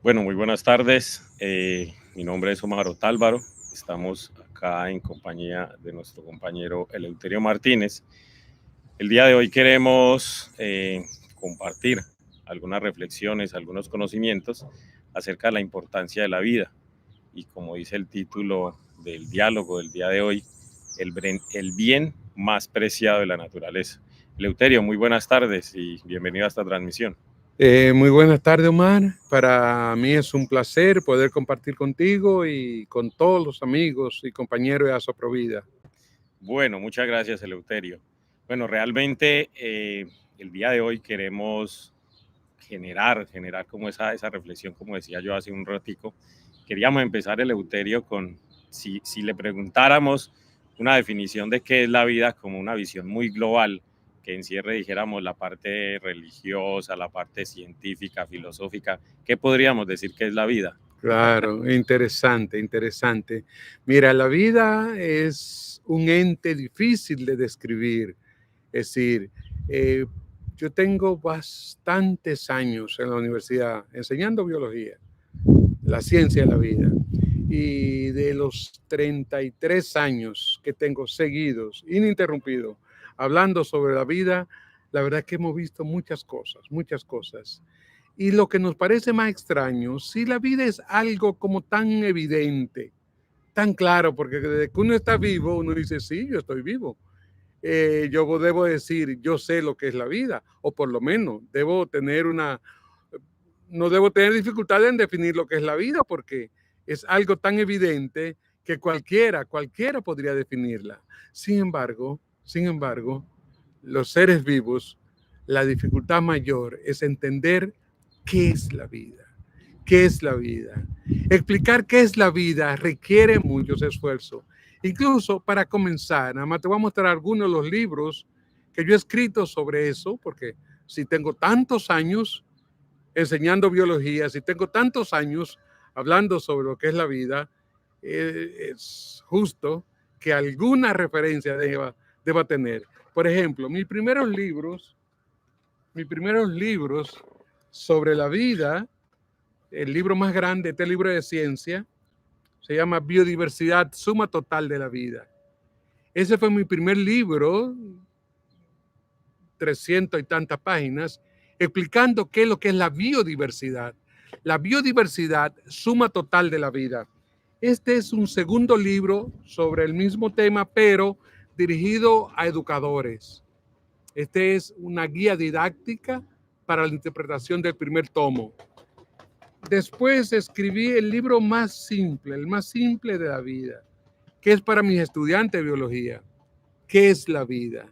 Bueno, muy buenas tardes. Mi nombre es Omar Otálvaro. Estamos acá en compañía de nuestro compañero Eleuterio Martínez. El día de hoy queremos compartir algunas reflexiones, algunos conocimientos acerca de la importancia de la vida. Y como dice el título del diálogo del día de hoy, el bien más preciado de la naturaleza. Eleuterio, muy buenas tardes y bienvenido a esta transmisión. Muy buenas tardes, Omar. Para mí es un placer poder compartir contigo y con todos los amigos y compañeros de Asoprovida. Bueno, muchas gracias, Eleuterio. Bueno, realmente el día de hoy queremos generar como esa reflexión, como decía yo hace un ratico. Queríamos empezar, Eleuterio, con si le preguntáramos una definición de qué es la vida como una visión muy global, que encierre, dijéramos, la parte religiosa, la parte científica, filosófica, ¿qué podríamos decir que es la vida? Claro, interesante, interesante. Mira, la vida es un ente difícil de describir. Es decir, eh, yo tengo bastantes años en la universidad enseñando biología, la ciencia de la vida. Y de los 33 años que tengo seguidos, ininterrumpidos, hablando sobre la vida, la verdad es que hemos visto muchas cosas, muchas cosas. Y lo que nos parece más extraño, si la vida es algo como tan evidente, tan claro, porque desde que uno está vivo, uno dice, sí, yo estoy vivo. Yo debo decir, yo sé lo que es la vida, o por lo menos no debo tener dificultades en definir lo que es la vida, porque es algo tan evidente que cualquiera podría definirla. Sin embargo, los seres vivos, la dificultad mayor es entender qué es la vida. ¿Qué es la vida? Explicar qué es la vida requiere muchos esfuerzos. Incluso para comenzar, nada más te voy a mostrar algunos de los libros que yo he escrito sobre eso, porque si tengo tantos años enseñando biología, si tengo tantos años hablando sobre lo que es la vida, es justo que alguna referencia deba tener. Por ejemplo, mis primeros libros sobre la vida, el libro más grande, este libro de ciencia, se llama Biodiversidad, Suma Total de la Vida. Ese fue mi primer libro, 300 y tantas páginas, explicando qué es lo que es la biodiversidad. La biodiversidad, suma total de la vida. Este es un segundo libro sobre el mismo tema, pero dirigido a educadores. Este es una guía didáctica para la interpretación del primer tomo. Después escribí el libro el más simple de la vida, que es para mis estudiantes de biología. ¿Qué es la vida?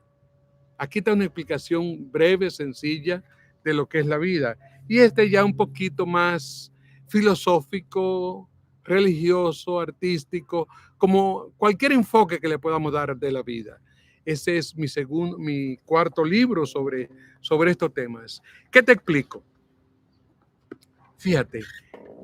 Aquí está una explicación breve, sencilla de lo que es la vida. Y este ya un poquito más filosófico, religioso, artístico, como cualquier enfoque que le podamos dar de la vida. Ese es mi cuarto libro sobre estos temas. ¿Qué te explico? Fíjate,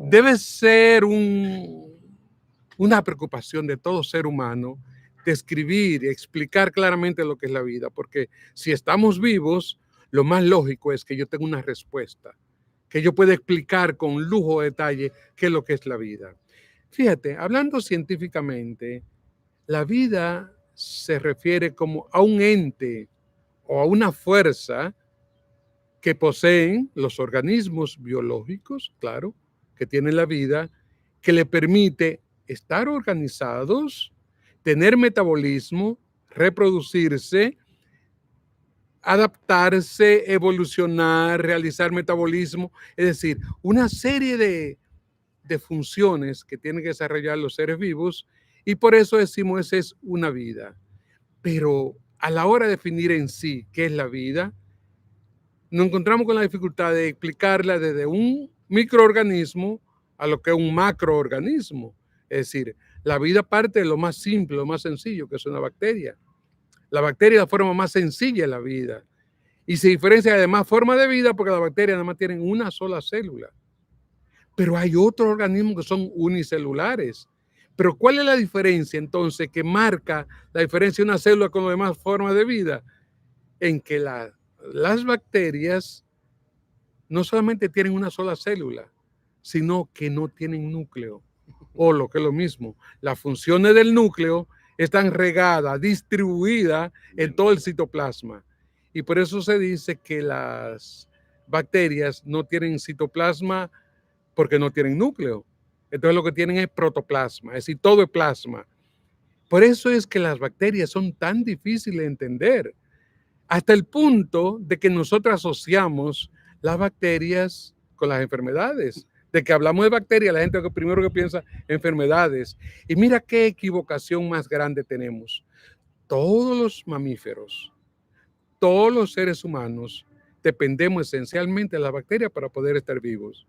debe ser una preocupación de todo ser humano describir y explicar claramente lo que es la vida, porque si estamos vivos, lo más lógico es que yo tenga una respuesta, que yo pueda explicar con lujo de detalle qué es lo que es la vida. Fíjate, hablando científicamente, la vida se refiere como a un ente o a una fuerza que poseen los organismos biológicos, claro, que tienen la vida, que le permite estar organizados, tener metabolismo, reproducirse, adaptarse, evolucionar, realizar metabolismo, es decir, una serie de funciones que tienen que desarrollar los seres vivos, y por eso decimos esa es una vida. Pero a la hora de definir en sí qué es la vida, nos encontramos con la dificultad de explicarla desde un microorganismo a lo que es un macroorganismo. Es decir, la vida parte de lo más simple, lo más sencillo, que es una bacteria. La bacteria es la forma más sencilla de la vida. Y se diferencia de demás formas de vida porque las bacterias nada más tienen una sola célula. Pero hay otros organismos que son unicelulares. Pero ¿cuál es la diferencia entonces que marca la diferencia de una célula con las demás formas de vida? En que las bacterias no solamente tienen una sola célula, sino que no tienen núcleo. O lo que es lo mismo, las funciones del núcleo están regadas, distribuidas en todo el citoplasma. Y por eso se dice que las bacterias no tienen citoplasma porque no tienen núcleo. Entonces lo que tienen es protoplasma, es decir, todo es plasma. Por eso es que las bacterias son tan difíciles de entender, hasta el punto de que nosotros asociamos las bacterias con las enfermedades. De que hablamos de bacterias, la gente primero que piensa enfermedades. Y mira qué equivocación más grande tenemos. Todos los mamíferos, todos los seres humanos, dependemos esencialmente de las bacterias para poder estar vivos.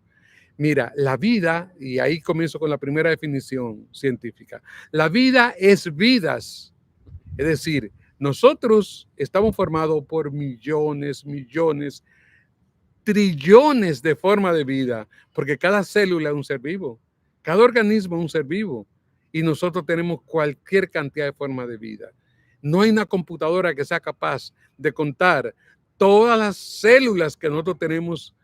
Mira, la vida, y ahí comienzo con la primera definición científica, la vida es vidas. Es decir, nosotros estamos formados por millones, trillones de formas de vida, porque cada célula es un ser vivo, cada organismo es un ser vivo, y nosotros tenemos cualquier cantidad de formas de vida. No hay una computadora que sea capaz de contar todas las células que nosotros tenemos.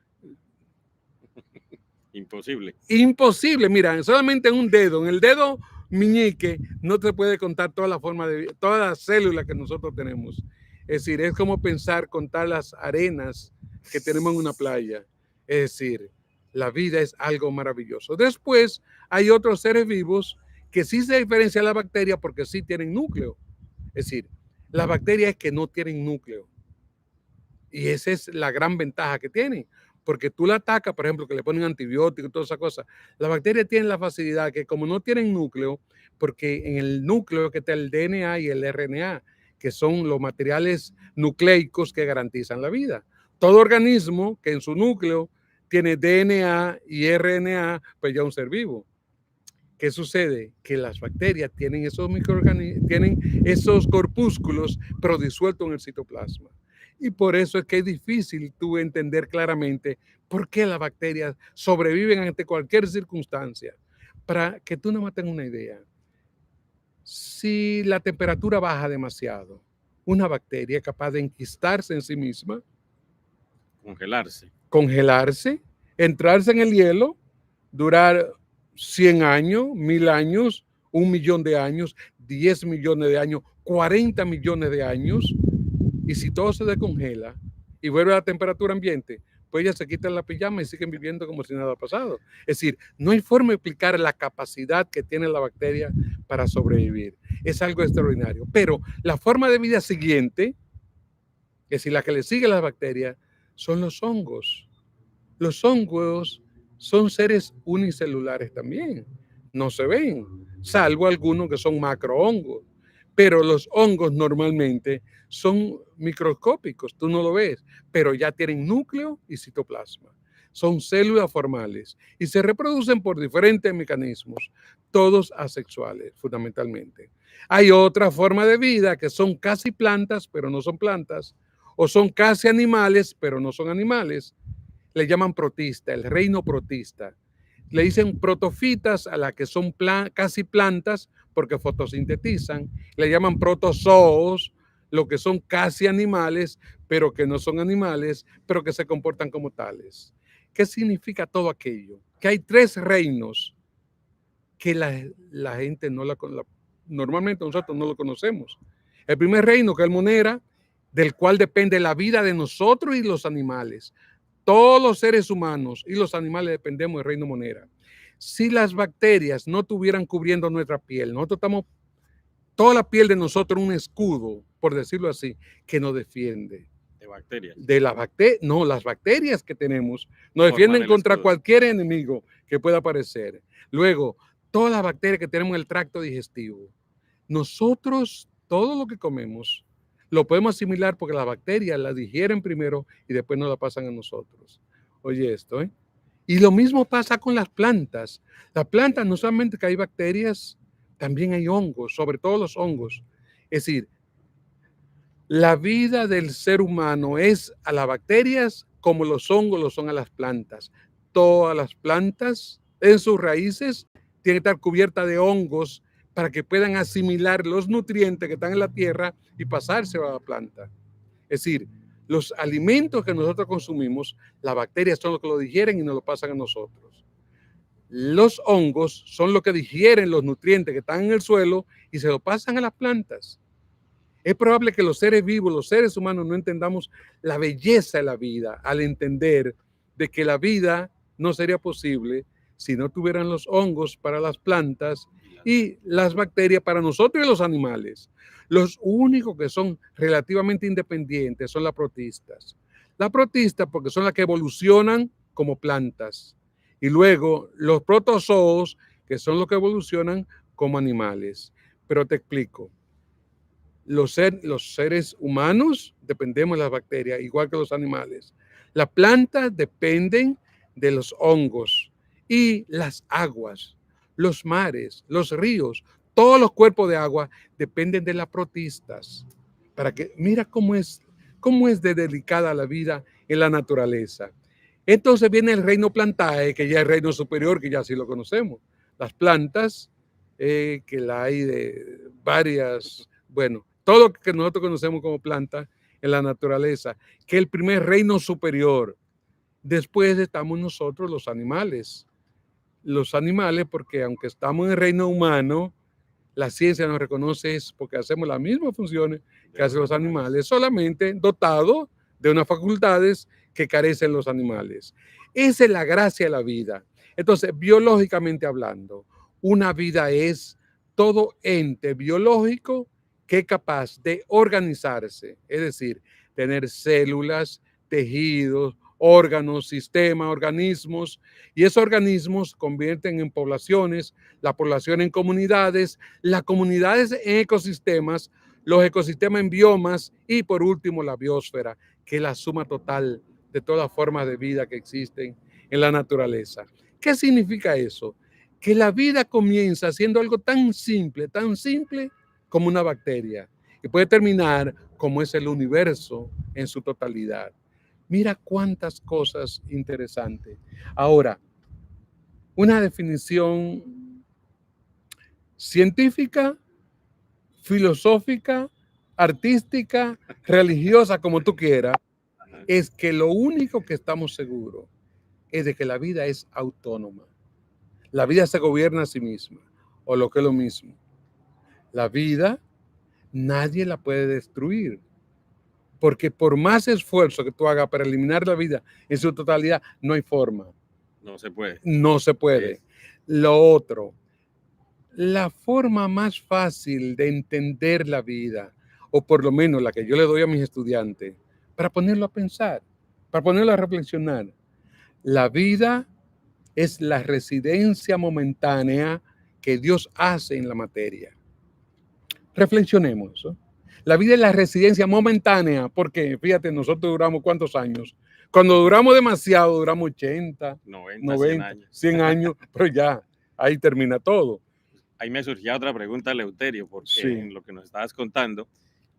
Imposible. Imposible, mira, solamente en un dedo, en el dedo meñique, no te puede contar toda la forma de vida, todas las células que nosotros tenemos. Es decir, es como pensar contar las arenas que tenemos en una playa. Es decir, la vida es algo maravilloso. Después hay otros seres vivos que sí se diferencian de la bacteria porque sí tienen núcleo. Es decir, las bacterias que no tienen núcleo. Y esa es la gran ventaja que tienen. Porque tú la atacas, por ejemplo, que le ponen antibióticos y todas esas cosas. Las bacterias tienen la facilidad que como no tienen núcleo, porque en el núcleo que está el DNA y el RNA, que son los materiales nucleicos que garantizan la vida. Todo organismo que en su núcleo tiene DNA y RNA, pues ya es un ser vivo. ¿Qué sucede? Que las bacterias tienen esos microorganismos, tienen esos corpúsculos, pero disueltos en el citoplasma. Y por eso es que es difícil tú entender claramente por qué las bacterias sobreviven ante cualquier circunstancia. Para que tú no más tengas una idea, si la temperatura baja demasiado, una bacteria es capaz de enquistarse en sí misma, congelarse, entrarse en el hielo, durar 100 años, 1000 años, 1.000.000 de años, 10 millones de años, 40 millones de años. Y si todo se descongela y vuelve a la temperatura ambiente, pues ellas se quitan la pijama y siguen viviendo como si nada ha pasado. Es decir, no hay forma de explicar la capacidad que tiene la bacteria para sobrevivir. Es algo extraordinario. Pero la forma de vida siguiente, es decir, la que le sigue a las bacterias, son los hongos. Los hongos son seres unicelulares también. No se ven, salvo algunos que son macrohongos. Pero los hongos normalmente son microscópicos, tú no lo ves, pero ya tienen núcleo y citoplasma. Son células formales y se reproducen por diferentes mecanismos, todos asexuales fundamentalmente. Hay otra forma de vida que son casi plantas, pero no son plantas, o son casi animales, pero no son animales. Le llaman protista, el reino protista. Le dicen protofitas a las que son casi plantas porque fotosintetizan. Le llaman protozoos, lo que son casi animales, pero que no son animales, pero que se comportan como tales. ¿Qué significa todo aquello? Que hay tres reinos que la gente no normalmente nosotros no lo conocemos. El primer reino, que es el monera, del cual depende la vida de nosotros y los animales. Todos los seres humanos y los animales dependemos del reino monera. Si las bacterias no estuvieran cubriendo nuestra piel, nosotros estamos, toda la piel de nosotros un escudo, por decirlo así, que nos defiende. De bacterias. De las bacterias, no, las bacterias que tenemos nos defienden contra escudo. Cualquier enemigo que pueda aparecer. Luego, todas las bacterias que tenemos en el tracto digestivo. Nosotros, todo lo que comemos, lo podemos asimilar porque las bacterias la digieren primero y después nos la pasan a nosotros. Oye esto, ¿eh? Y lo mismo pasa con las plantas. Las plantas no solamente que hay bacterias, también hay hongos, sobre todo los hongos. Es decir, la vida del ser humano es a las bacterias como los hongos lo son a las plantas. Todas las plantas en sus raíces tienen que estar cubiertas de hongos para que puedan asimilar los nutrientes que están en la tierra y pasarse a la planta. Es decir, los alimentos que nosotros consumimos, las bacterias son los que lo digieren y nos lo pasan a nosotros. Los hongos son los que digieren los nutrientes que están en el suelo y se lo pasan a las plantas. Es probable que los seres vivos, los seres humanos, no entendamos la belleza de la vida al entender de que la vida no sería posible si no tuvieran los hongos para las plantas y las bacterias para nosotros y los animales. Los únicos que son relativamente independientes son las protistas. Las protistas porque son las que evolucionan como plantas. Y luego los protozoos, que son los que evolucionan como animales. Pero te explico. Los seres humanos dependemos de las bacterias, igual que los animales. Las plantas dependen de los hongos y las aguas, los mares, los ríos, todos los cuerpos de agua dependen de las protistas. Para que, mira cómo es de delicada la vida en la naturaleza. Entonces viene el reino plantae, que ya es el reino superior, que ya sí lo conocemos. Las plantas, que la hay de varias, bueno, todo lo que nosotros conocemos como planta en la naturaleza, que es el primer reino superior. Después estamos nosotros los animales. Los animales, porque aunque estamos en el reino humano, la ciencia nos reconoce es porque hacemos las mismas funciones que hacen los animales, solamente dotados de unas facultades que carecen los animales. Esa es la gracia de la vida. Entonces, biológicamente hablando, una vida es todo ente biológico que es capaz de organizarse, es decir, tener células, tejidos, órganos, sistemas, organismos, y esos organismos convierten en poblaciones, la población en comunidades, las comunidades en ecosistemas, los ecosistemas en biomas y por último la biosfera, que es la suma total de todas las formas de vida que existen en la naturaleza. ¿Qué significa eso? Que la vida comienza siendo algo tan simple como una bacteria y puede terminar como es el universo en su totalidad. Mira cuántas cosas interesantes. Ahora, una definición científica, filosófica, artística, religiosa, como tú quieras, es que lo único que estamos seguros es de que la vida es autónoma. La vida se gobierna a sí misma, o lo que es lo mismo. La vida nadie la puede destruir, porque por más esfuerzo que tú hagas para eliminar la vida en su totalidad, no hay forma. No se puede. No se puede. Lo otro, la forma más fácil de entender la vida, o por lo menos la que yo le doy a mis estudiantes, para ponerlo a pensar, para ponerlo a reflexionar, la vida es la residencia momentánea que Dios hace en la materia. Reflexionemos eso. La vida es la residencia momentánea, porque fíjate, nosotros duramos ¿cuántos años? Cuando duramos demasiado, duramos 80, 90, 100 años, pero ya, ahí termina todo. Ahí me surgía otra pregunta, Eleuterio, porque en lo que nos estabas contando,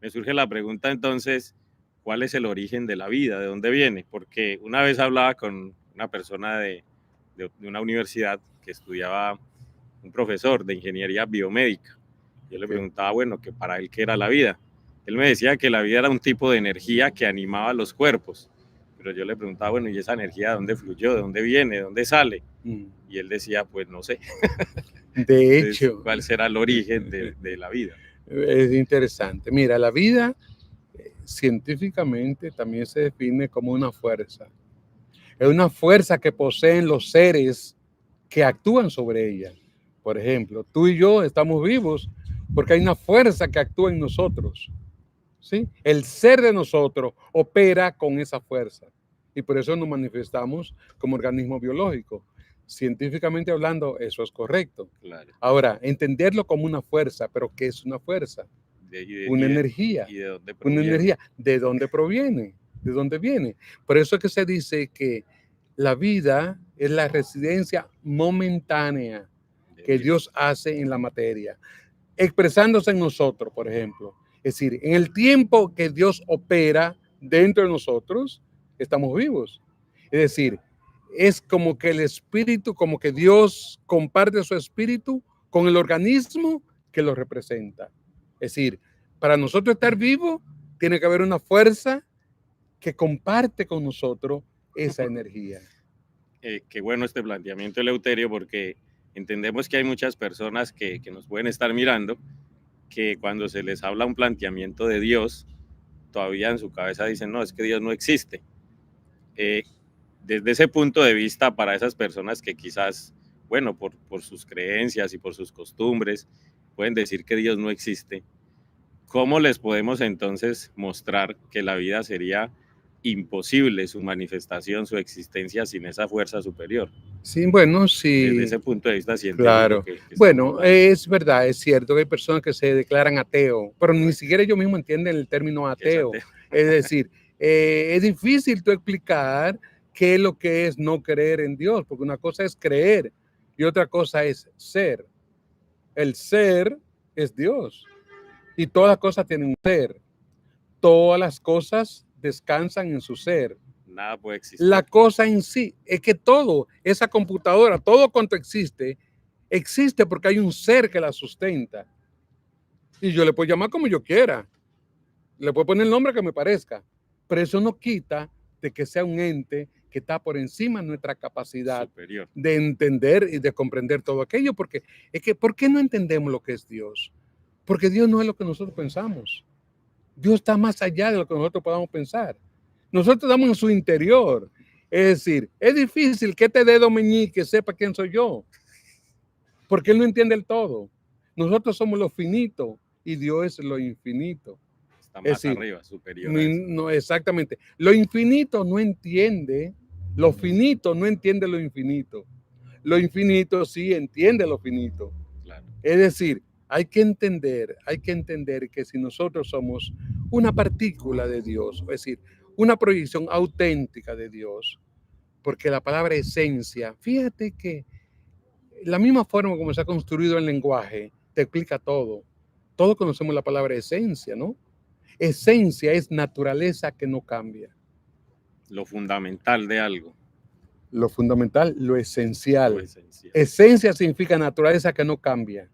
me surge la pregunta entonces, ¿cuál es el origen de la vida? ¿De dónde viene? Porque una vez hablaba con una persona de una universidad que estudiaba, un profesor de ingeniería biomédica. Yo le preguntaba, bueno, que para él, ¿qué era la vida? Él me decía que la vida era un tipo de energía que animaba los cuerpos. Pero yo le preguntaba, bueno, ¿y esa energía de dónde fluyó? ¿De dónde viene? ¿De dónde sale? Y él decía, pues no sé. De hecho, ¿cuál será el origen de la vida? Es interesante. Mira, la vida científicamente también se define como una fuerza. Es una fuerza que poseen los seres que actúan sobre ella. Por ejemplo, tú y yo estamos vivos porque hay una fuerza que actúa en nosotros. ¿Sí? El ser de nosotros opera con esa fuerza y por eso nos manifestamos como organismo biológico. Científicamente hablando, eso es correcto. Claro. Ahora, entenderlo como una fuerza, pero ¿qué es una fuerza? Una energía. ¿Y de dónde proviene? Una energía. ¿De dónde proviene? ¿De dónde viene? Por eso es que se dice que la vida es la residencia momentánea que Dios hace en la materia, expresándose en nosotros, por ejemplo. Es decir, en el tiempo que Dios opera dentro de nosotros, estamos vivos. Es decir, es como que el espíritu, como que Dios comparte su espíritu con el organismo que lo representa. Es decir, para nosotros estar vivos, tiene que haber una fuerza que comparte con nosotros esa energía. qué bueno este planteamiento, Eleuterio, porque entendemos que hay muchas personas que nos pueden estar mirando, que cuando se les habla un planteamiento de Dios, todavía en su cabeza dicen, no, es que Dios no existe. Eh, Desde ese punto de vista, para esas personas que quizás, bueno, por sus creencias y por sus costumbres, pueden decir que Dios no existe, ¿cómo les podemos entonces mostrar que la vida sería imposible, su manifestación, su existencia sin esa fuerza superior? Sí, bueno, Desde sí, ese punto de vista, si entiendes lo claro. que estamos Bueno, hablando. es verdad, es cierto que hay personas que se declaran ateo, pero ni siquiera ellos mismos entienden el término Que es ateo. ateo. Es decir, es difícil tú explicar qué es lo que es no creer en Dios, porque una cosa es creer y otra cosa es ser. El ser es Dios y todas las cosas tienen un ser. Todas las cosas descansan en su ser. Nada puede La existir. cosa en sí es que todo, esa computadora, todo cuanto existe, existe porque hay un ser que la sustenta. Y yo le puedo llamar como yo quiera. Le puedo poner el nombre que me parezca. Pero eso no quita de que sea un ente que está por encima de nuestra capacidad Superior. de entender y de comprender todo aquello. Porque es que, ¿por qué no entendemos lo que es Dios? Porque Dios no es lo que nosotros pensamos. Dios está más allá de lo que nosotros podamos pensar. Nosotros estamos en su interior. Es decir, es difícil que este dedo meñique sepa quién soy yo, porque él no entiende el todo. Nosotros somos lo finito y Dios es lo infinito. Está Es más decir, arriba, superior a eso. no exactamente. Lo infinito no entiende, lo finito no entiende lo infinito. Lo infinito sí entiende lo finito. Claro. Es decir, hay que entender que si nosotros somos una partícula de Dios, es decir, una proyección auténtica de Dios, porque la palabra esencia, fíjate que la misma forma como se ha construido el lenguaje te explica todo. Todos conocemos la palabra esencia, ¿no? Esencia es naturaleza que no cambia. Lo fundamental de algo. Lo fundamental, lo Lo esencial. esencial. Esencia significa naturaleza que no cambia.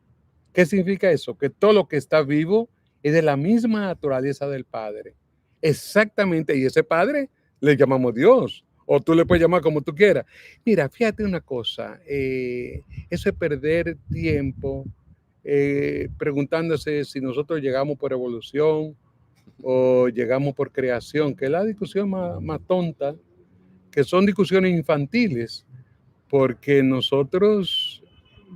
¿Qué significa eso? Que todo lo que está vivo es de la misma naturaleza del Padre. Exactamente, y ese Padre le llamamos Dios, o tú le puedes llamar como tú quieras. Mira, fíjate una cosa, eso es perder tiempo preguntándose si nosotros llegamos por evolución o llegamos por creación, que es la discusión más tonta, que son discusiones infantiles, porque nosotros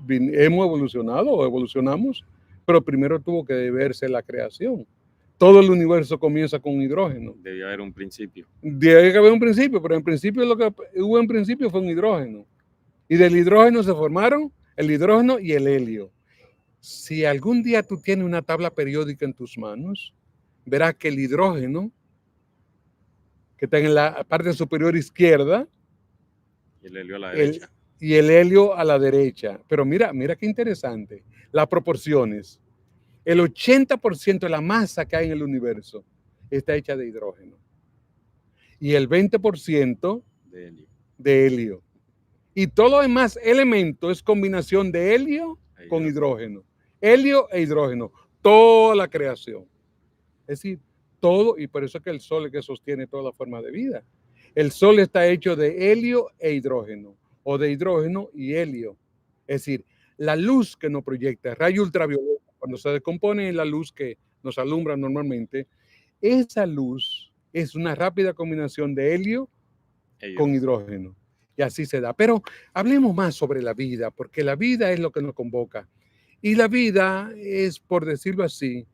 hemos evolucionado o evolucionamos, pero primero tuvo que verse la creación. Todo el universo comienza con hidrógeno. Debió haber un principio. Debe haber un principio, pero en principio lo que hubo en principio fue un hidrógeno. Y del hidrógeno se formaron el hidrógeno y el helio. Si algún día tú tienes una tabla periódica en tus manos, verás que el hidrógeno, que está en la parte superior izquierda, Y el helio a la derecha. y el helio a la derecha. Pero mira qué interesante, las proporciones. El 80% de la masa que hay en el universo está hecha de hidrógeno. Y el 20% De helio. de helio. Y todo lo demás elemento es combinación de helio con hidrógeno. Helio e hidrógeno. Toda la creación. Es decir, todo, y por eso es que el sol es que sostiene toda la forma de vida. El sol está hecho de helio e hidrógeno, o de hidrógeno y helio. Es decir, la luz que nos proyecta, rayo ultravioleta, cuando se descompone la luz que nos alumbra normalmente, esa luz es una rápida combinación de helio con hidrógeno. Y así se da. Pero hablemos más sobre la vida, porque la vida es lo que nos convoca. Y la vida es, por decirlo así,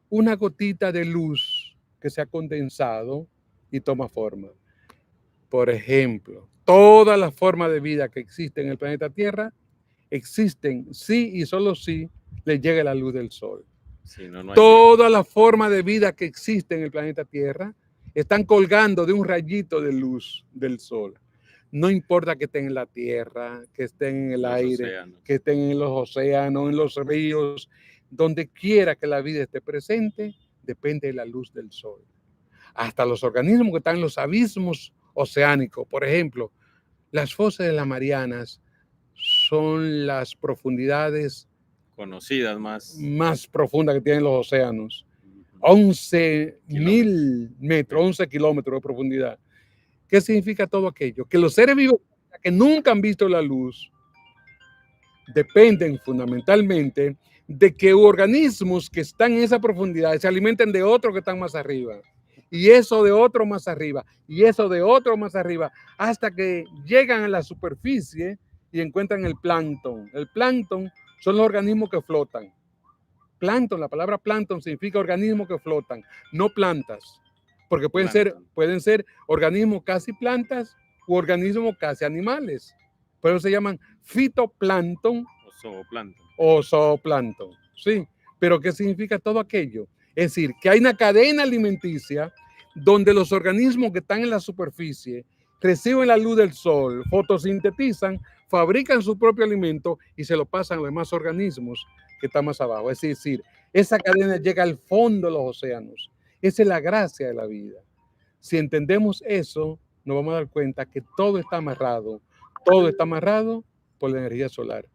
una gotita de luz que se ha condensado y toma forma. Por ejemplo, todas las formas de vida que existen en el planeta Tierra existen sí y solo si les llega la luz del sol. Sí, no hay todas las formas de vida que existen en el planeta Tierra están colgando de un rayito de luz del sol. No importa que estén en la tierra, que estén en el aire, océanos. Que estén en los océanos, en los ríos, donde quiera que la vida esté presente, depende de la luz del sol. Hasta los organismos que están en los abismos oceánicos, por ejemplo, las fosas de las Marianas son las profundidades conocidas más profundas que tienen los océanos. 11.000 metros, 11 kilómetros de profundidad. ¿Qué significa todo aquello? Que los seres vivos que nunca han visto la luz, dependen fundamentalmente de que organismos que están en esa profundidad se alimenten de otros que están más arriba, y eso de otro más arriba, y eso de otro más arriba, hasta que llegan a la superficie y encuentran el plancton. El plancton son los organismos que flotan. Plancton, la palabra plancton significa organismos que flotan, no plantas, porque pueden ser organismos casi plantas u organismos casi animales. Por eso se llaman fitoplancton o zooplancton. Sí, pero ¿qué significa todo aquello? Es decir, que hay una cadena alimenticia donde los organismos que están en la superficie reciben la luz del sol, fotosintetizan, fabrican su propio alimento y se lo pasan a los demás organismos que están más abajo. Es decir, esa cadena llega al fondo de los océanos. Esa es la gracia de la vida. Si entendemos eso, nos vamos a dar cuenta que todo está amarrado por la energía solar.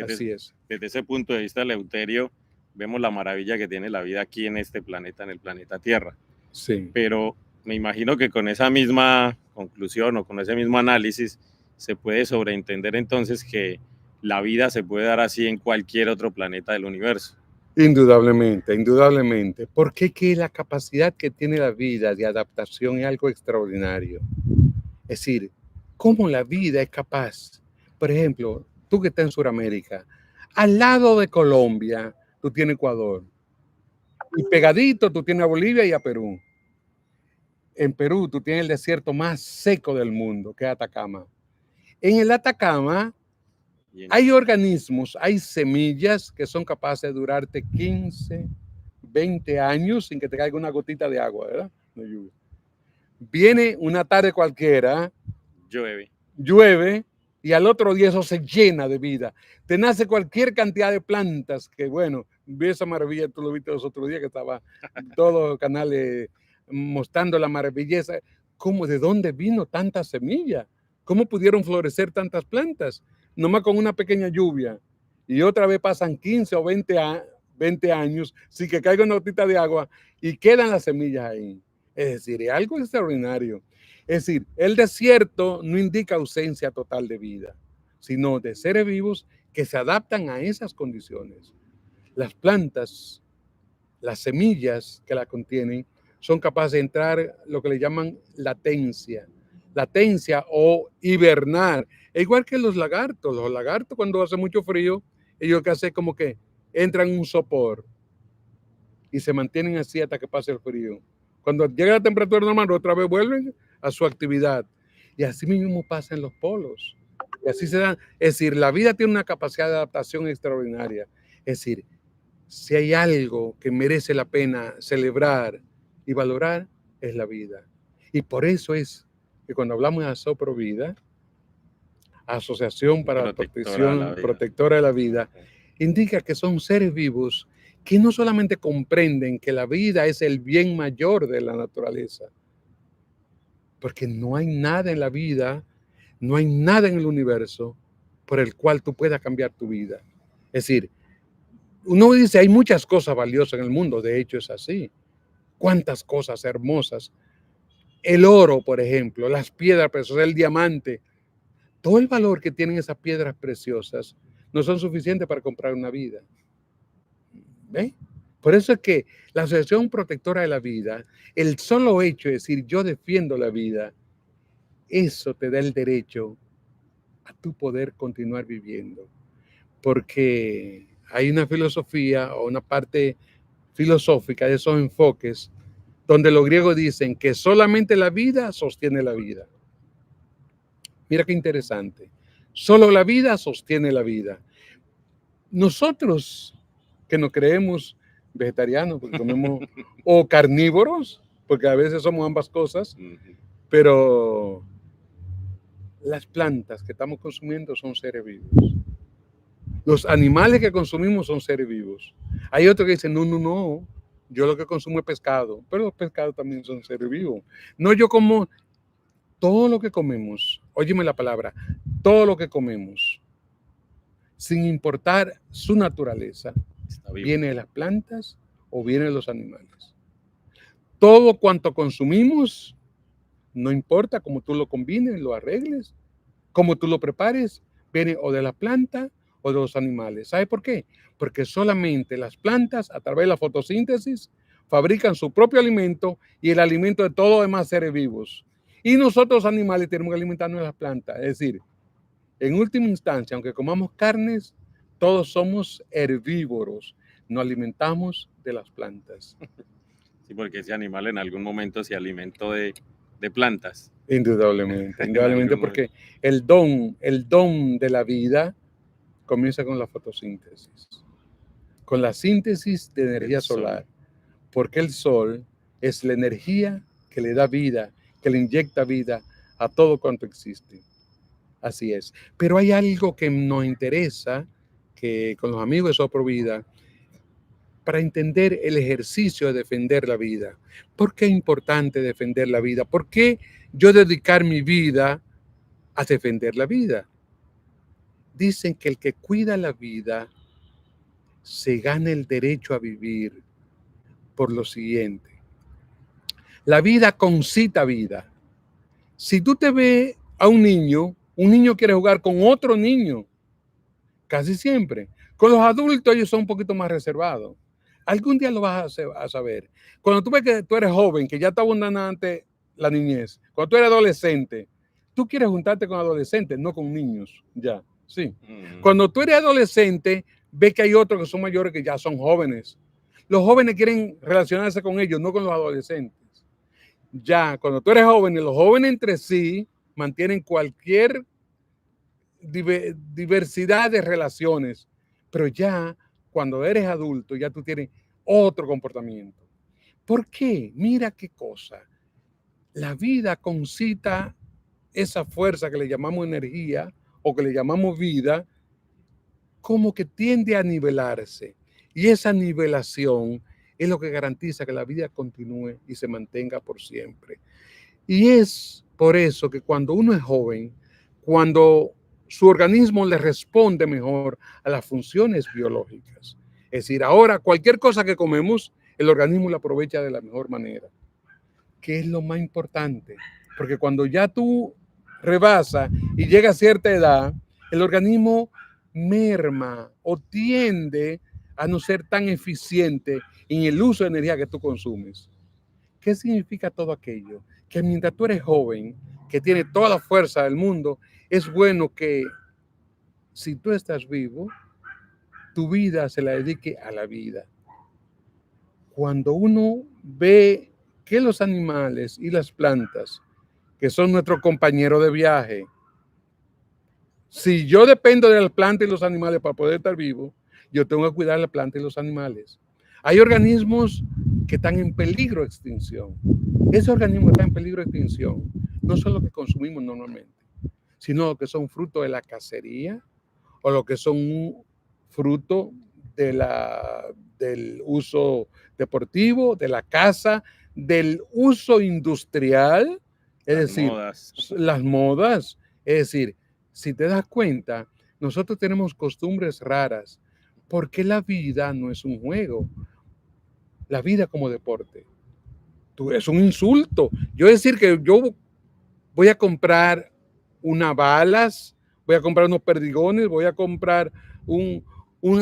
Así es. Desde ese punto de vista, Eleuterio, vemos la maravilla que tiene la vida aquí en este planeta, en el planeta Tierra. Sí. Pero me imagino que con esa misma conclusión o con ese mismo análisis se puede sobreentender entonces que la vida se puede dar así en cualquier otro planeta del universo. Indudablemente, indudablemente. Porque que la capacidad que tiene la vida de adaptación es algo extraordinario. Es decir, cómo la vida es capaz. Por ejemplo, tú que estás en Sudamérica, al lado de Colombia, tú tienes Ecuador. Y pegadito tú tienes a Bolivia y a Perú. En Perú tú tienes el desierto más seco del mundo, que es Atacama. En el Atacama hay organismos, hay semillas que son capaces de durarte 15, 20 años sin que te caiga una gotita de agua, ¿verdad? No llueve. Viene una tarde cualquiera, llueve y al otro día eso se llena de vida. Te nace cualquier cantidad de plantas que, bueno, vi esa maravilla, tú lo viste los otros días que estaba en todos los canales mostrando la maravilleza. ¿Cómo, de dónde vino tanta semilla? ¿Cómo pudieron florecer tantas plantas? Nomás con una pequeña lluvia. Y otra vez pasan 15 o 20 años sin que caiga una gotita de agua y quedan las semillas ahí. Es decir, es algo extraordinario. Es decir, el desierto no indica ausencia total de vida, sino de seres vivos que se adaptan a esas condiciones. Las plantas, las semillas que la contienen, son capaces de entrar lo que le llaman latencia o hibernar. Es igual que los lagartos. Los lagartos cuando hace mucho frío, ellos que hacen como que entran en un sopor y se mantienen así hasta que pase el frío. Cuando llega la temperatura normal, otra vez vuelven a su actividad. Y así mismo pasa en los polos. Y así se dan. Es decir, la vida tiene una capacidad de adaptación extraordinaria. Es decir, si hay algo que merece la pena celebrar y valorar, es la vida. Y por eso es que cuando hablamos de Asoprovida, Asociación para la Protección Protectora de la Vida, indica que son seres vivos que no solamente comprenden que la vida es el bien mayor de la naturaleza, porque no hay nada en la vida, no hay nada en el universo por el cual tú puedas cambiar tu vida. Es decir, uno dice, hay muchas cosas valiosas en el mundo, de hecho es así. Cuántas cosas hermosas. El oro, por ejemplo, las piedras preciosas, el diamante, todo el valor que tienen esas piedras preciosas no son suficientes para comprar una vida. ¿Ve? Por eso es que la Asociación Protectora de la Vida, el solo hecho de decir yo defiendo la vida, eso te da el derecho a tu poder continuar viviendo. Porque hay una filosofía o una parte filosófica de esos enfoques donde los griegos dicen que solamente la vida sostiene la vida. Mira qué interesante. Solo la vida sostiene la vida. Nosotros que nos creemos vegetarianos, porque comemos, o carnívoros, porque a veces somos ambas cosas, pero las plantas que estamos consumiendo son seres vivos. Los animales que consumimos son seres vivos. Hay otros que dicen, no, yo lo que consumo es pescado, pero los pescados también son seres vivos. No, yo como todo lo que comemos, óyeme la palabra, todo lo que comemos, sin importar su naturaleza, viene de las plantas o viene de los animales. Todo cuanto consumimos, no importa cómo tú lo combines, lo arregles, Como tú lo prepares, viene o de la planta o de los animales. ¿Sabe por qué? Porque solamente las plantas, a través de la fotosíntesis, fabrican su propio alimento y el alimento de todos los demás seres vivos. Y nosotros, animales, tenemos que alimentarnos de las plantas. Es decir, en última instancia, aunque comamos carnes, todos somos herbívoros. Nos alimentamos de las plantas. Sí, porque ese animal en algún momento se alimentó de plantas. Indudablemente, indudablemente, porque el don de la vida comienza con la fotosíntesis, con la síntesis de energía solar, porque el sol es la energía que le da vida, que le inyecta vida a todo cuanto existe. Así es. Pero hay algo que nos interesa, que con los amigos de Soprovida, para entender el ejercicio de defender la vida. ¿Por qué es importante defender la vida? ¿Por qué yo dedicar mi vida a defender la vida? Dicen que el que cuida la vida se gana el derecho a vivir por lo siguiente. La vida concita vida. Si tú te ves a un niño quiere jugar con otro niño, casi siempre. Con los adultos ellos son un poquito más reservados. Algún día lo vas a saber. Cuando tú ves que tú eres joven, que ya está abundante la niñez, cuando tú eres adolescente, tú quieres juntarte con adolescentes, no con niños, ya, sí. Cuando tú eres adolescente, ves que hay otros que son mayores que ya son jóvenes. Los jóvenes quieren relacionarse con ellos, no con los adolescentes. Ya, cuando tú eres joven, los jóvenes entre sí mantienen cualquier diversidad de relaciones, pero ya cuando eres adulto, ya tú tienes otro comportamiento. ¿Por qué? Mira qué cosa. La vida concita esa fuerza que le llamamos energía o que le llamamos vida, como que tiende a nivelarse. Y esa nivelación es lo que garantiza que la vida continúe y se mantenga por siempre. Y es por eso que cuando uno es joven, cuando su organismo le responde mejor a las funciones biológicas. Es decir, ahora cualquier cosa que comemos, el organismo la aprovecha de la mejor manera. ¿Qué es lo más importante? Porque cuando ya tú rebasas y llega a cierta edad, el organismo merma o tiende a no ser tan eficiente en el uso de energía que tú consumes. ¿Qué significa todo aquello? Que mientras tú eres joven, que tiene toda la fuerza del mundo, es bueno que si tú estás vivo, tu vida se la dedique a la vida. Cuando uno ve que los animales y las plantas, que son nuestros compañeros de viaje, si yo dependo de las plantas y los animales para poder estar vivo, yo tengo que cuidar la planta y los animales. Hay organismos que están en peligro de extinción. Esos organismos están en peligro de extinción. No son los que consumimos normalmente, sino los que son fruto de la cacería o los que son fruto del uso deportivo, de la caza, del uso industrial, es decir, las modas. Es decir, si te das cuenta, nosotros tenemos costumbres raras porque la vida no es un juego. La vida como deporte. Es un insulto. Yo decir que yo voy a comprar unas balas, voy a comprar unos perdigones, voy a comprar un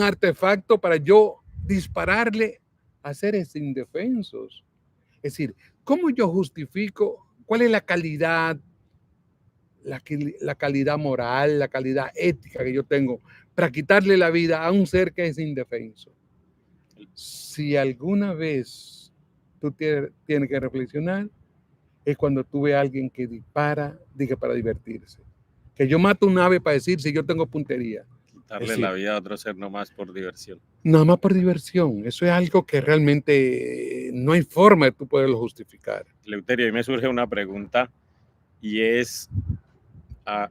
artefacto para yo dispararle a seres indefensos. Es decir, ¿cómo yo justifico cuál es la calidad, la calidad moral, la calidad ética que yo tengo para quitarle la vida a un ser que es indefenso? Si alguna vez tú tienes que reflexionar, es cuando tú ves a alguien que dispara, diga para divertirse. Que yo mato un ave para decir si yo tengo puntería. Quitarle decir, la vida a otro ser nomás por diversión. Nada más por diversión. Eso es algo que realmente no hay forma de tú poderlo justificar. Eleuterio, a mí me surge una pregunta y es,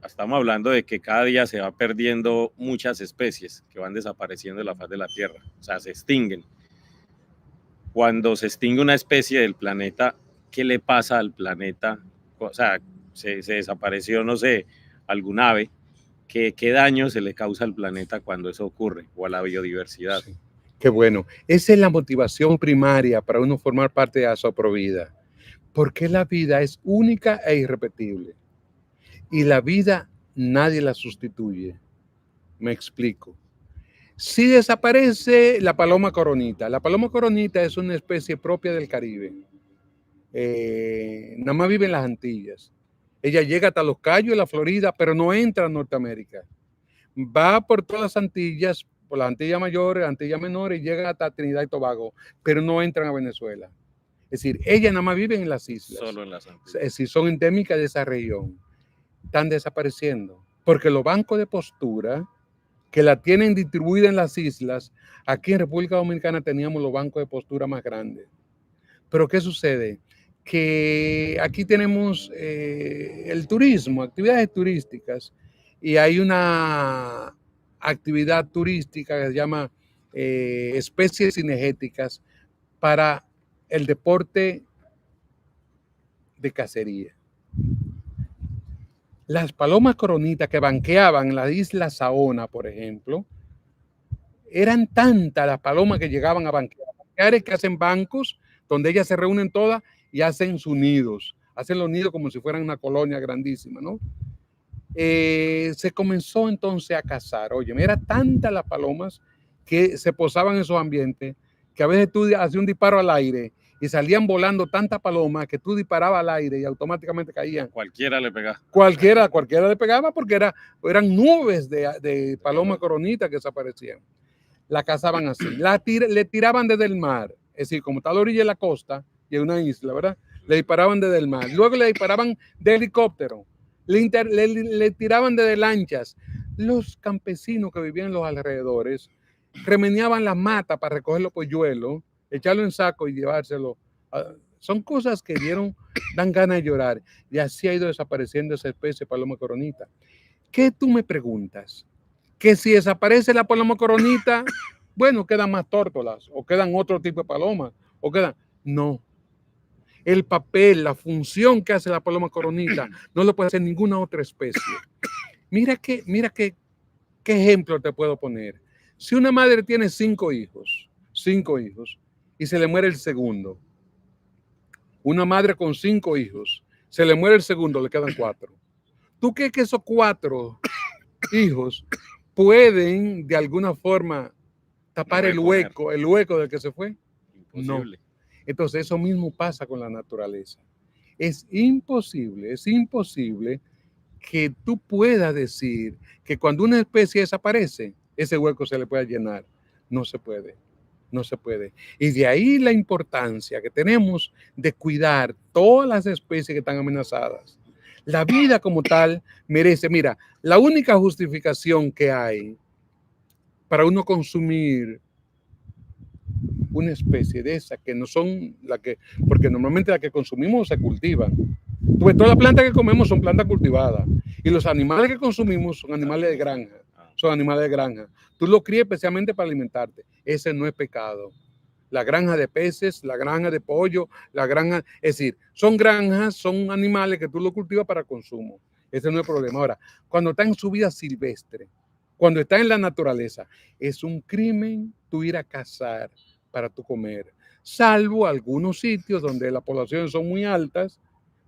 estamos hablando de que cada día se va perdiendo muchas especies que van desapareciendo de la faz de la Tierra, o sea, se extinguen. Cuando se extingue una especie del planeta, ¿qué le pasa al planeta? O sea, se desapareció, no sé, algún ave. ¿Qué daño se le causa al planeta cuando eso ocurre o a la biodiversidad? Sí. Qué bueno. Esa es la motivación primaria para uno formar parte de Soprovida. Porque la vida es única e irrepetible. Y la vida nadie la sustituye. Me explico. Si desaparece la paloma coronita es una especie propia del Caribe. Nada más vive en las Antillas. Ella llega hasta Los Cayos de la Florida, pero no entra a Norteamérica. Va por todas las Antillas, por las Antillas Mayores, Antillas Menores, y llega hasta Trinidad y Tobago, pero no entran a Venezuela. Es decir, ella nada más vive en las islas. Solo en las Antillas. Es decir, son endémicas de esa región. Están desapareciendo. Porque los bancos de postura que la tienen distribuida en las islas, aquí en República Dominicana teníamos los bancos de postura más grandes. Pero ¿qué sucede? Que aquí tenemos el turismo, actividades turísticas, y hay una actividad turística que se llama especies cinegéticas para el deporte de cacería. Las palomas coronitas que banqueaban la isla Saona, por ejemplo, eran tantas las palomas que llegaban a banquear. Banquear es que hacen bancos donde ellas se reúnen todas y hacen sus nidos. Hacen los nidos como si fueran una colonia grandísima, ¿no? Se comenzó entonces a cazar. Oye, era tantas las palomas que se posaban en esos ambientes que a veces tú hacías un disparo al aire y salían volando tantas palomas que tú disparabas al aire y automáticamente caían. Cualquiera le pegaba. Cualquiera le pegaba porque eran nubes de palomas coronitas que desaparecían. La cazaban así. Le tiraban desde el mar. Es decir, como está a la orilla de la costa y en una isla, ¿verdad? Le disparaban desde el mar. Luego le disparaban de helicóptero. Le tiraban desde lanchas. Los campesinos que vivían en los alrededores remeneaban las matas para recoger los polluelos, echarlo en saco y llevárselo. Son cosas que dan ganas de llorar. Y así ha ido desapareciendo esa especie de paloma coronita. ¿Qué tú me preguntas? Que si desaparece la paloma coronita, bueno, quedan más tórtolas o quedan otro tipo de palomas o quedan... No. El papel, la función que hace la paloma coronita no lo puede hacer ninguna otra especie. Mira qué ejemplo te puedo poner. Si una madre tiene 5 hijos, y se le muere el segundo, una madre con 5 hijos, se le muere el segundo, le quedan 4. ¿Tú crees que esos 4 hijos pueden de alguna forma tapar el hueco del que se fue? Imposible. No. Entonces eso mismo pasa con la naturaleza. Es imposible que tú puedas decir que cuando una especie desaparece, ese hueco se le pueda llenar. No se puede. Y de ahí la importancia que tenemos de cuidar todas las especies que están amenazadas. La vida como tal merece, mira, la única justificación que hay para uno consumir una especie de esa que no son porque normalmente las que consumimos se cultivan. Todas las plantas que comemos son plantas cultivadas y los animales que consumimos son animales de granja. Tú los crías especialmente para alimentarte. Ese no es pecado. La granja de peces, la granja de pollo, es decir, son granjas, son animales que tú los cultivas para consumo. Ese no es el problema. Ahora, cuando está en su vida silvestre, cuando está en la naturaleza, es un crimen tú ir a cazar para tu comer, salvo algunos sitios donde las poblaciones son muy altas,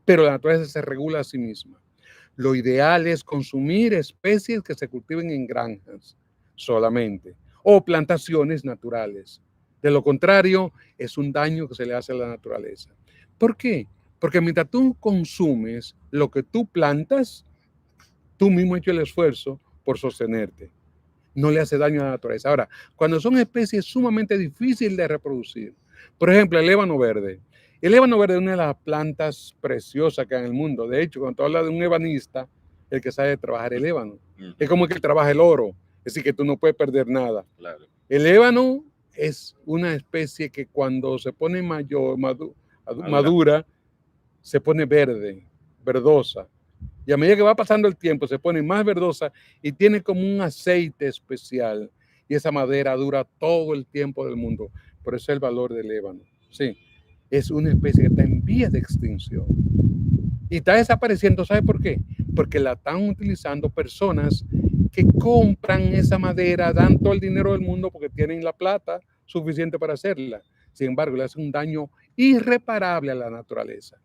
pero la naturaleza se regula a sí misma. Lo ideal es consumir especies que se cultiven en granjas solamente o plantaciones naturales. De lo contrario, es un daño que se le hace a la naturaleza. ¿Por qué? Porque mientras tú consumes lo que tú plantas, tú mismo has hecho el esfuerzo por sostenerte. No le hace daño a la naturaleza. Ahora, cuando son especies sumamente difíciles de reproducir, por ejemplo, el ébano verde. El ébano verde es una de las plantas preciosas que hay en el mundo. De hecho, cuando tú hablas de un ebanista, el que sabe trabajar el ébano. Es como el que trabaja el oro. Es decir, que tú no puedes perder nada. Claro. El ébano es una especie que cuando se pone madura, se pone verde, verdosa. Y a medida que va pasando el tiempo, se pone más verdosa y tiene como un aceite especial. Y esa madera dura todo el tiempo del mundo. Por eso es el valor del ébano. Sí, es una especie que está en vías de extinción. Y está desapareciendo, ¿sabe por qué? Porque la están utilizando personas que compran esa madera, dan todo el dinero del mundo porque tienen la plata suficiente para hacerla. Sin embargo, le hace un daño irreparable a la naturaleza.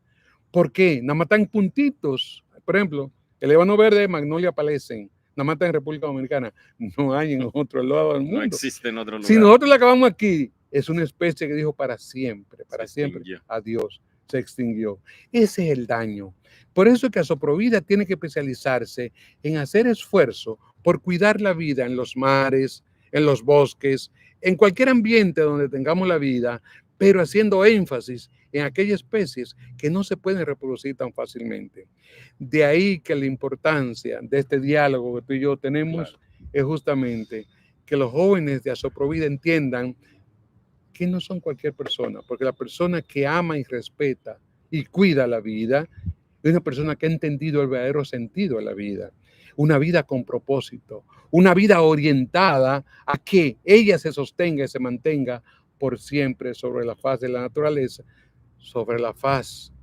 ¿Por qué? Nada más están puntitos. Por ejemplo, El ébano verde, Magnolia pallescens, nada más está en República Dominicana, no hay en otro lado del mundo. No existe en otro lugar. Si nosotros la acabamos aquí, es una especie que dijo para siempre, extinguió. adiós, se extinguió. Ese es el daño. Por eso es que Asoprovida tiene que especializarse en hacer esfuerzo por cuidar la vida en los mares, en los bosques, en cualquier ambiente donde tengamos la vida, pero haciendo énfasis en aquellas especies que no se pueden reproducir tan fácilmente. De ahí que la importancia de este diálogo que tú y yo tenemos es justamente que los jóvenes de Asoprovida entiendan que no son cualquier persona, porque la persona que ama y respeta y cuida la vida es una persona que ha entendido el verdadero sentido de la vida, una vida con propósito, una vida orientada a que ella se sostenga y se mantenga por siempre sobre la faz de la naturaleza, sobre la faz,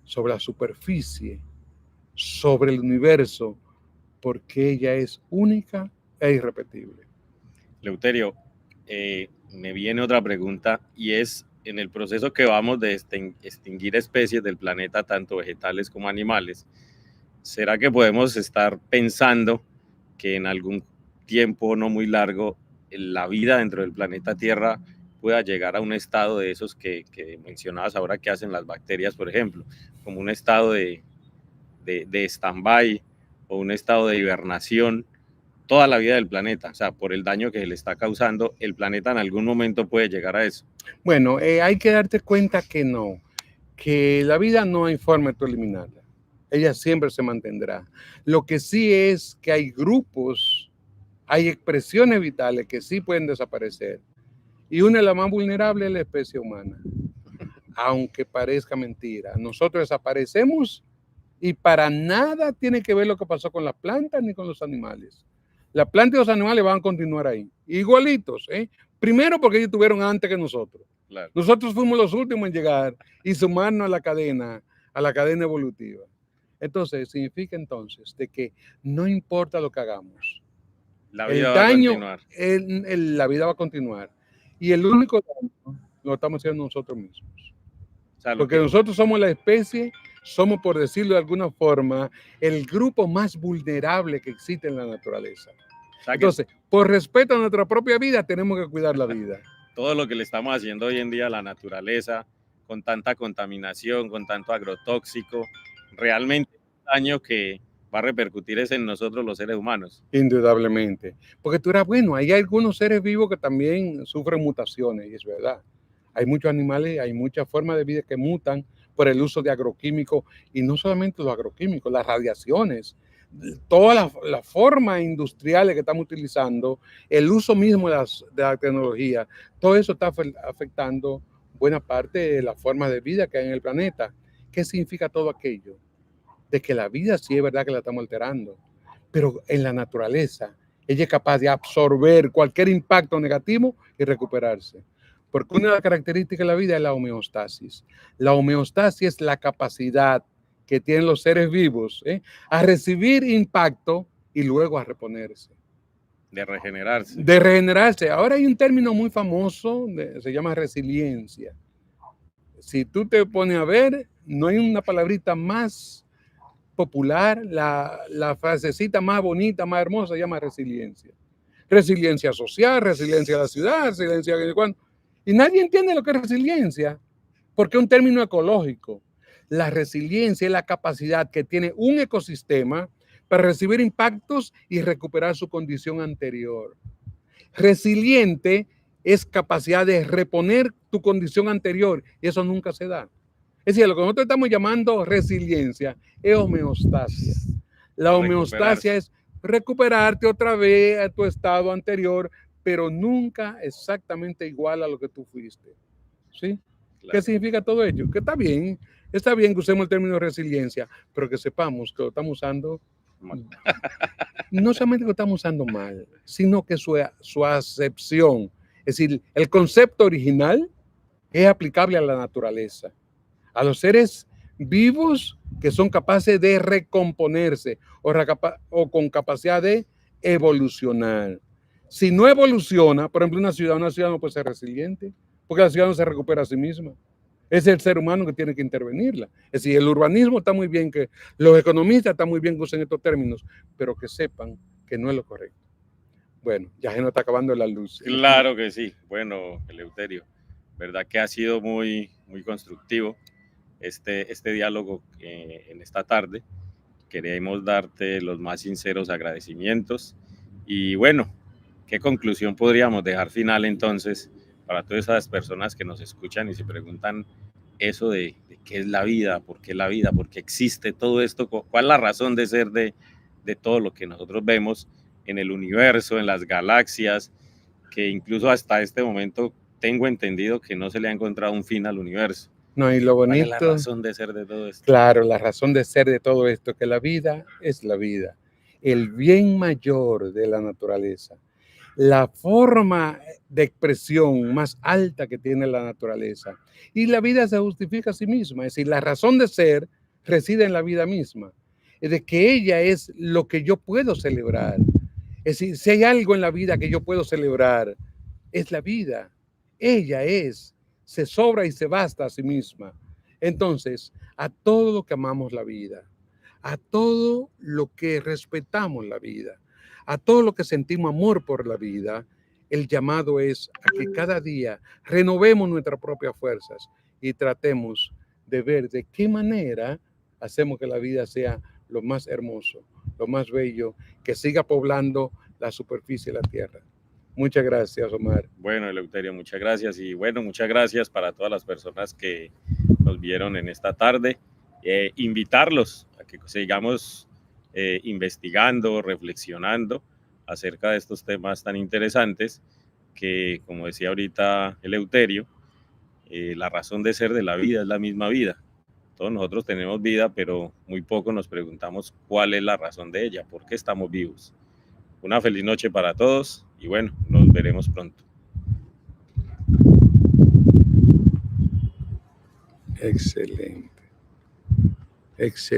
sobre la superficie, sobre el universo, porque ella es única e irrepetible. Leuterio, me viene otra pregunta y es, en el proceso que vamos de extinguir especies del planeta, tanto vegetales como animales, ¿será que podemos estar pensando que en algún tiempo no muy largo la vida dentro del planeta Tierra pueda llegar a un estado de esos que mencionabas ahora que hacen las bacterias, por ejemplo, como un estado de stand-by o un estado de hibernación? Toda la vida del planeta, o sea, por el daño que le está causando, el planeta en algún momento puede llegar a eso. Bueno, hay que darte cuenta que no, que la vida no hay forma de tú eliminarla. Ella siempre se mantendrá. Lo que sí es que hay grupos, hay expresiones vitales que sí pueden desaparecer. Y una de las más vulnerables es la especie humana. Aunque parezca mentira, nosotros desaparecemos y para nada tiene que ver lo que pasó con las plantas ni con los animales. Las plantas y los animales van a continuar ahí, igualitos. Primero porque ellos tuvieron antes que nosotros. Claro. Nosotros fuimos los últimos en llegar y sumarnos a la cadena evolutiva. Entonces, significa entonces de que no importa lo que hagamos. La vida va a continuar. La vida va a continuar. Y el único daño lo estamos haciendo nosotros mismos. O sea, porque nosotros somos la especie, somos, por decirlo de alguna forma, el grupo más vulnerable que existe en la naturaleza. O sea, entonces, por respeto a nuestra propia vida, tenemos que cuidar la vida. Todo lo que le estamos haciendo hoy en día a la naturaleza, con tanta contaminación, con tanto agrotóxico, realmente es un daño que va a repercutir en nosotros los seres humanos. Indudablemente. Porque tú eras bueno, hay algunos seres vivos que también sufren mutaciones, y es verdad. Hay muchos animales, hay muchas formas de vida que mutan por el uso de agroquímicos, y no solamente los agroquímicos, las radiaciones, todas las formas industriales que estamos utilizando, el uso mismo de la tecnología, todo eso está afectando buena parte de la forma de vida que hay en el planeta. ¿Qué significa todo aquello? De que la vida sí es verdad que la estamos alterando, pero en la naturaleza ella es capaz de absorber cualquier impacto negativo y recuperarse. Porque una de las características de la vida es la homeostasis. La homeostasis es la capacidad que tienen los seres vivos a recibir impacto y luego a reponerse. De regenerarse. De regenerarse. Ahora hay un término muy famoso, se llama resiliencia. Si tú te pones a ver, no hay una palabrita más popular, la frasecita más bonita, más hermosa, se llama resiliencia. Resiliencia social, resiliencia de la ciudad, resiliencia de cuando. Y nadie entiende lo que es resiliencia, porque es un término ecológico. La resiliencia es la capacidad que tiene un ecosistema para recibir impactos y recuperar su condición anterior. Resiliente es capacidad de reponer tu condición anterior, y eso nunca se da. Es decir, lo que nosotros estamos llamando resiliencia es homeostasia. La homeostasia es recuperarte otra vez a tu estado anterior, pero nunca exactamente igual a lo que tú fuiste. ¿Sí? Claro. ¿Qué significa todo ello? Que está bien que usemos el término resiliencia, pero que sepamos que lo estamos usando mal. No solamente lo estamos usando mal, sino que su acepción, es decir, el concepto original es aplicable a la naturaleza, a los seres vivos que son capaces de recomponerse o con capacidad de evolucionar. Si no evoluciona, por ejemplo, una ciudad no puede ser resiliente, porque la ciudad no se recupera a sí misma. Es el ser humano que tiene que intervenirla. Es decir, el urbanismo está muy bien, que los economistas están muy bien que usen estos términos, pero que sepan que no es lo correcto. Bueno, ya se nos está acabando la luz. Claro que sí. Bueno, Eleuterio, verdad que ha sido muy, muy constructivo este diálogo en esta tarde. Queremos darte los más sinceros agradecimientos. Y bueno, ¿qué conclusión podríamos dejar final entonces para todas esas personas que nos escuchan y se preguntan eso de qué es la vida, por qué existe todo esto, cuál es la razón de ser de todo lo que nosotros vemos en el universo, en las galaxias, que incluso hasta este momento tengo entendido que no se le ha encontrado un fin al universo? No, y lo ¿Cuál es la bonito, razón de ser de todo esto? claro, la razón de ser de todo esto, que la vida es la vida, el bien mayor de la naturaleza, la forma de expresión más alta que tiene la naturaleza. Y la vida se justifica a sí misma, es decir, la razón de ser reside en la vida misma, es de que ella es lo que yo puedo celebrar. Es decir, si hay algo en la vida que yo puedo celebrar, es la vida. Ella se sobra y se basta a sí misma. Entonces, a todo lo que amamos la vida, a todo lo que respetamos la vida, a todo lo que sentimos amor por la vida, el llamado es a que cada día renovemos nuestras propias fuerzas y tratemos de ver de qué manera hacemos que la vida sea lo más hermoso, lo más bello, que siga poblando la superficie de la tierra. Muchas gracias, Omar. Bueno, Eleuterio, muchas gracias. Y bueno, muchas gracias para todas las personas que nos vieron en esta tarde. Invitarlos a que sigamos investigando, reflexionando acerca de estos temas tan interesantes que, como decía ahorita Eleuterio, la razón de ser de la vida es la misma vida. Todos nosotros tenemos vida, pero muy poco nos preguntamos cuál es la razón de ella, por qué estamos vivos. Una feliz noche para todos y bueno, nos veremos pronto. Excelente. Excelente.